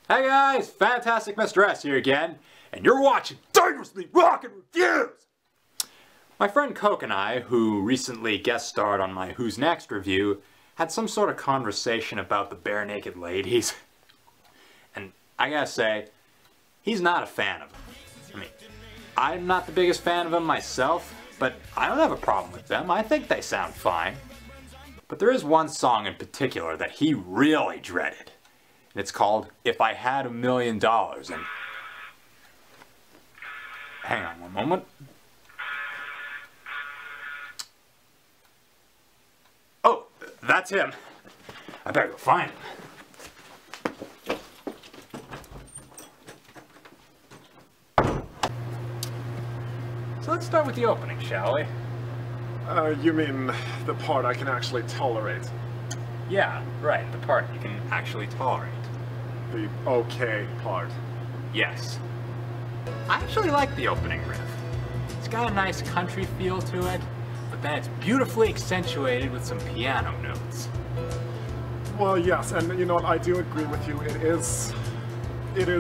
Hey guys, Fantastic Mr. S here again, and you're watching Dangerously Rockin' Reviews! My friend Coke and I, who recently guest starred on my Who's Next review, had some sort of conversation about the bare naked ladies. And I gotta say, he's not a fan of them. I mean, I'm not the biggest fan of them myself, but I don't have a problem with them. I think they sound fine. But there is one song in particular that he really dreaded. It's called If I Had $1 Million, and hang on one moment. Oh, that's him. I better go find him. So let's start with the opening, shall we? You mean the part I can actually tolerate? Yeah, right, the part you can actually tolerate. The okay part. Yes. I actually like the opening riff. It's got a nice country feel to it, but then it's beautifully accentuated with some piano notes. Well, yes, and you know what, I do agree with you. It is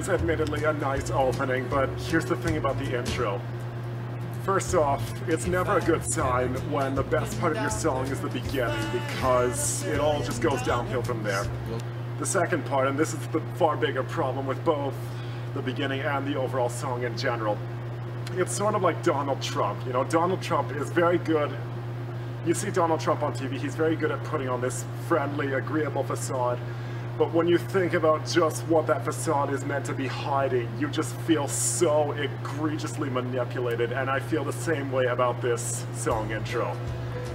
admittedly a nice opening, but here's the thing about the intro. First off, it's never a good sign when the best part of your song is the beginning, because it all just goes downhill from there. The second part, and this is the far bigger problem with both the beginning and the overall song in general, it's sort of like Donald Trump. You know, Donald Trump is very good. You see Donald Trump on TV, he's very good at putting on this friendly, agreeable facade. But when you think about just what that facade is meant to be hiding, you just feel so egregiously manipulated, and I feel the same way about this song intro.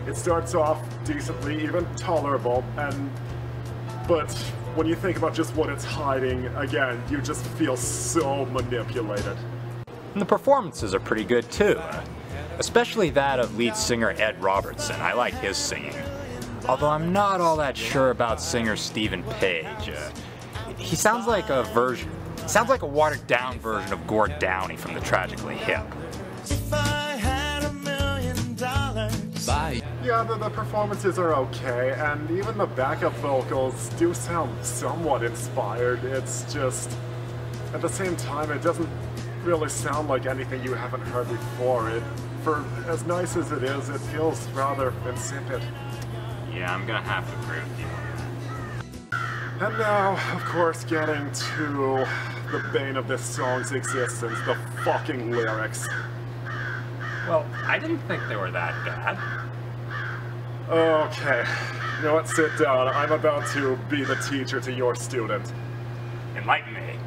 It starts off decently, even tolerable, but when you think about just what it's hiding, again, you just feel so manipulated. And the performances are pretty good too, especially that of lead singer Ed Robertson. I like his singing. Although I'm not all that sure about singer Stephen Page. He sounds like a watered down version of Gord Downie from the Tragically Hip. If I had $1 million, bye. Yeah, the performances are okay, and even the backup vocals do sound somewhat inspired. It's just, at the same time, it doesn't really sound like anything you haven't heard before. For as nice as it is, it feels rather insipid. Yeah, I'm gonna have to agree with you. And now, of course, getting to the bane of this song's existence, the fucking lyrics. Well, I didn't think they were that bad. Okay, you know what, sit down. I'm about to be the teacher to your student. Enlighten me.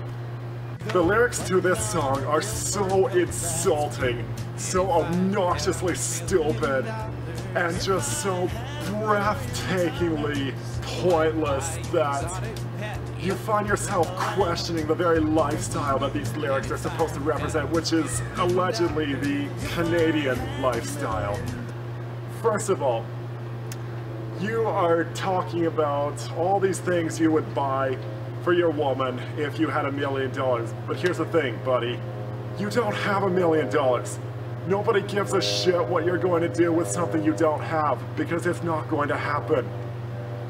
The lyrics to this song are so insulting, so obnoxiously stupid, and just so breathtakingly pointless that you find yourself questioning the very lifestyle that these lyrics are supposed to represent, which is allegedly the Canadian lifestyle. First of all, you are talking about all these things you would buy for your woman if you had $1 million. But here's the thing, buddy. You don't have $1 million. Nobody gives a shit what you're going to do with something you don't have, because it's not going to happen.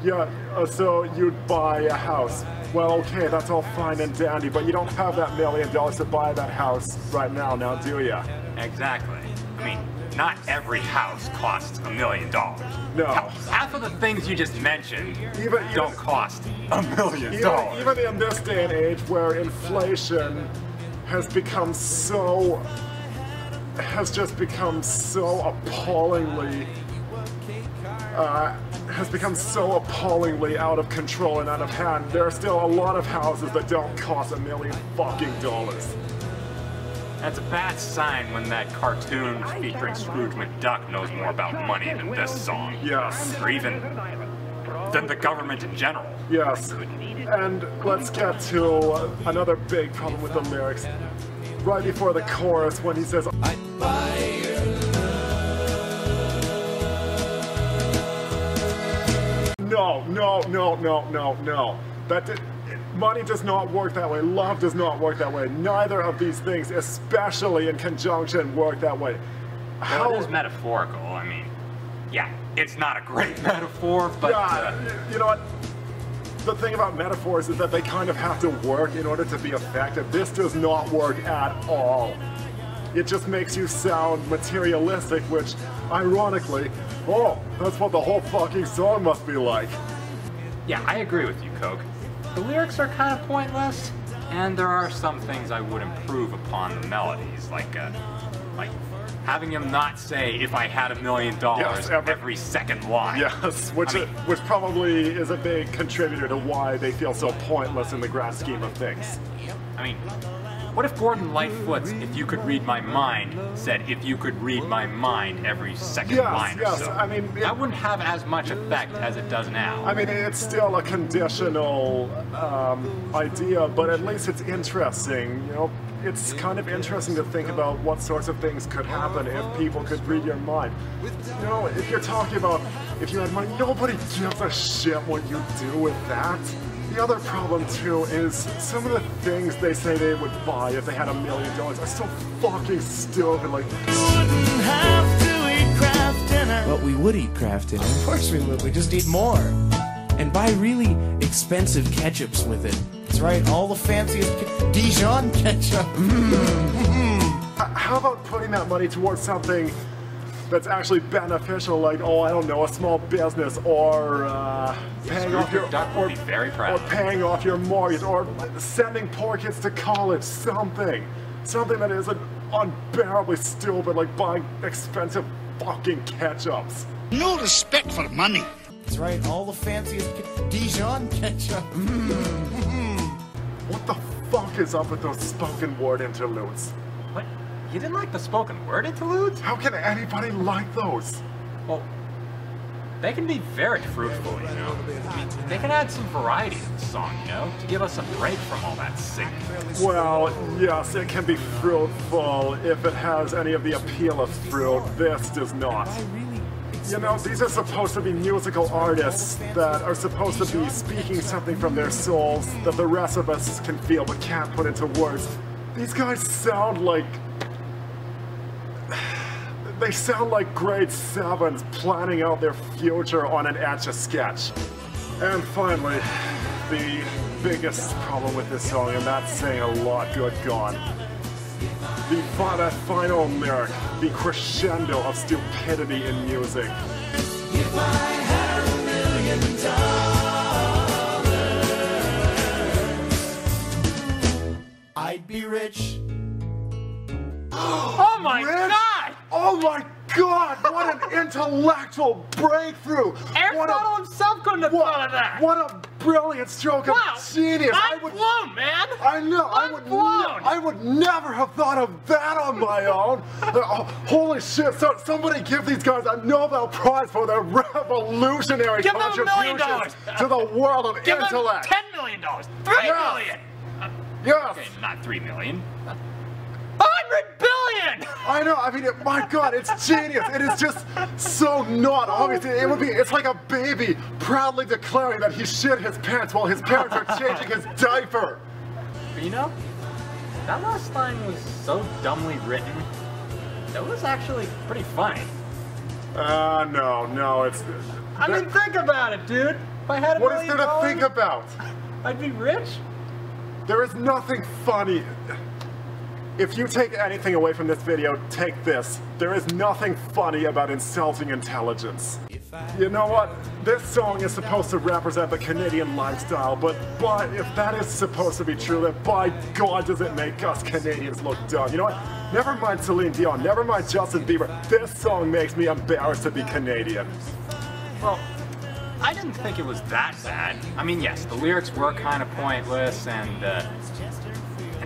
Yeah, so you'd buy a house. Well, okay, that's all fine and dandy, but you don't have that $1 million to buy that house right now, do ya? Exactly. I mean, not every house costs $1 million. No. Half of the things you just mentioned don't cost $1 million. Even in this day and age where inflation has become so appallingly out of control and out of hand, there are still a lot of houses that don't cost $1 million fucking dollars. That's a bad sign when that cartoon featuring Scrooge McDuck knows more about money than this song. Yes. Or even than the government in general. Yes. And let's get to another big problem with the lyrics. Right before the chorus, when he says, I buy your love. No. Money does not work that way. Love does not work that way. Neither of these things, especially in conjunction, work that way. Well, it is metaphorical. I mean, yeah, it's not a great metaphor, but... Yeah, you know what? the thing about metaphors is that they kind of have to work in order to be effective. This does not work at all. It just makes you sound materialistic, which, ironically, oh, that's what the whole fucking song must be like. Yeah, I agree with you, Coke. The lyrics are kind of pointless, and there are some things I would improve upon the melodies, like having him not say, if I had $1 million Yes, every second line. Yes, which probably is a big contributor to why they feel so pointless in the grand scheme of things. I mean, what if Gordon Lightfoot's "If You Could Read My Mind" said, "If you could read my mind" every second line or so? I mean, that wouldn't have as much effect as it does now. I mean, it's still a conditional idea, but at least it's interesting, you know? It's kind of interesting to think about what sorts of things could happen if people could read your mind. You know, if you're talking about if you had money, nobody gives a shit what you do with that. The other problem too is some of the things they say they would buy if they had $1 million are so fucking stupid. Like, Wouldn't have to eat Kraft dinner. But we would eat Kraft dinner. Of course we would. We just need more. And buy really expensive ketchups with it. That's right, all the fanciest Dijon ketchup. how about putting that money towards something that's actually beneficial, like, oh, I don't know, a small business, or paying off your or be very proud. or paying off your mortgage, or sending poor kids to college, something that isn't unbearably stupid, like buying expensive fucking ketchups. No respect for money. That's right, all the fanciest Dijon ketchup. What the fuck is up with those spoken word interludes? What? You didn't like the spoken word interludes? How can anybody like those? Well, they can be very fruitful, you know? I mean, they can add some variety to the song, you know? To give us a break from all that singing. Well, yes, it can be fruitful if it has any of the appeal of fruit. This does not. You know, these are supposed to be musical artists that are supposed to be speaking something from their souls that the rest of us can feel but can't put into words. These guys sound like... They sound like grade 7s planning out their future on an Etch-a-Sketch. And finally, the biggest problem with this song, and that's saying a lot, good God. That final lyric, the crescendo of stupidity in music. If I had $1 million, I'd be rich. Oh my God! Oh my God! What an intellectual breakthrough! Aristotle himself couldn't have thought of that! What a brilliant stroke of genius! I'm blown, man! I know! I would never have thought of that on my own! Holy shit! So, somebody give these guys a Nobel Prize for their revolutionary contributions to the world of intellect! Give them $10 million! $3 million! Yes! Okay, not $3 million. $100 billion! I know, I mean, my God, it's genius. It is just so not obvious. It's like a baby proudly declaring that he shit his pants while his parents are changing his diaper. You know, that last line was so dumbly written. That was actually pretty funny. No, it's... I mean, think about it, dude. If I had $1 million... What is there to think about? I'd be rich. There is nothing funny. If you take anything away from this video, take this. There is nothing funny about insulting intelligence. You know what? This song is supposed to represent the Canadian lifestyle, but if that is supposed to be true, then by God does it make us Canadians look dumb. You know what? Never mind Celine Dion, never mind Justin Bieber. This song makes me embarrassed to be Canadian. Well, I didn't think it was that bad. I mean, yes, the lyrics were kind of pointless, and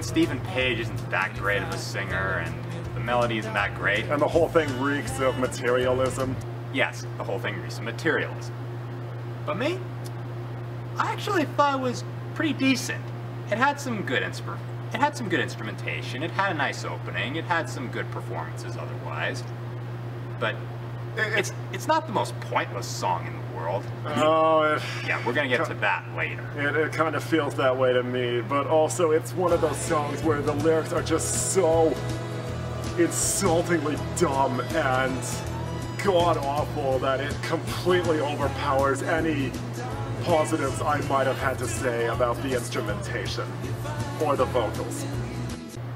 Stephen Page isn't that great of a singer, and the melody isn't that great. And the whole thing reeks of materialism. Yes, the whole thing reeks of materialism. But me? I actually thought it was pretty decent. It had some good instrumentation, it had a nice opening, it had some good performances otherwise. But it's not the most pointless song in the world. Oh, yeah, we're gonna get to that later. It kind of feels that way to me, but also it's one of those songs where the lyrics are just so insultingly dumb and god-awful that it completely overpowers any positives I might have had to say about the instrumentation. Or the vocals.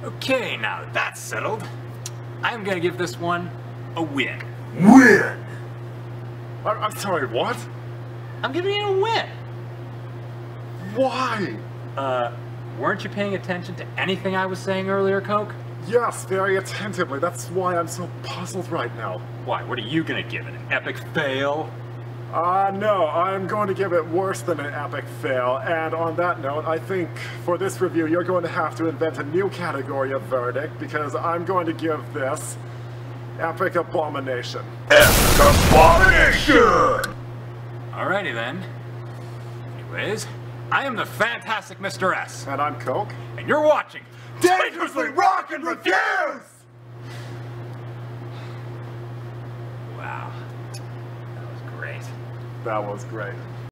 Okay, now that that's settled, I'm gonna give this one a win. Win! I'm sorry, what? I'm giving it a win. Why? Weren't you paying attention to anything I was saying earlier, Coke? Yes, very attentively. That's why I'm so puzzled right now. Why, what are you gonna give it, an epic fail? No, I'm going to give it worse than an epic fail, and on that note, I think for this review you're going to have to invent a new category of verdict, because I'm going to give this epic abomination. Epic abomination! Alrighty then. Anyways, I am the fantastic Mr. S. And I'm Coke. And you're watching Dangerously Rockin' Reviews! Wow. That was great. That was great.